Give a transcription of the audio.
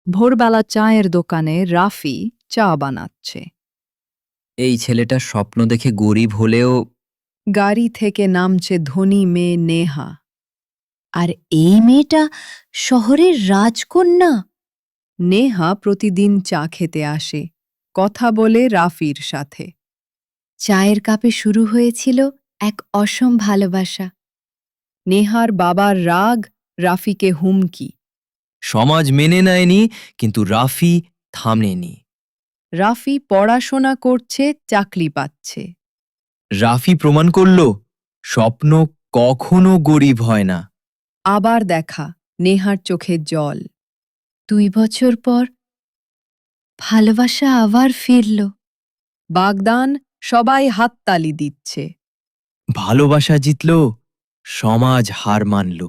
ভোরবেলা চায়ের দোকানে রাফি চা বানাচ্ছে। এই ছেলেটা স্বপ্ন দেখে গরিব হলেও গাড়ি থেকে নামছে ধনী মেয়ে নেহা। আর এই মেয়েটা শহরের রাজকন্যা। নেহা প্রতিদিন চা খেতে আসে, কথা বলে রাফির সাথে। চায়ের কাপে শুরু হয়েছিল এক অসম ভালোবাসা। নেহার বাবার রাগ, রাফিকে হুমকি। সমাজ মেনে নেয়নি, কিন্তু রাফি থামেনি। রাফি পড়াশোনা করছে, চাকরি পাচ্ছে। রাফি প্রমাণ করল স্বপ্ন কখনো গরিব হয় না। আবার দেখা, নেহার চোখে জল। 2 বছর পর ভালোবাসা আবার ফিরল। বাগদান, সবাই হাততালি দিচ্ছে। ভালোবাসা জিতল, সমাজ হার মানল।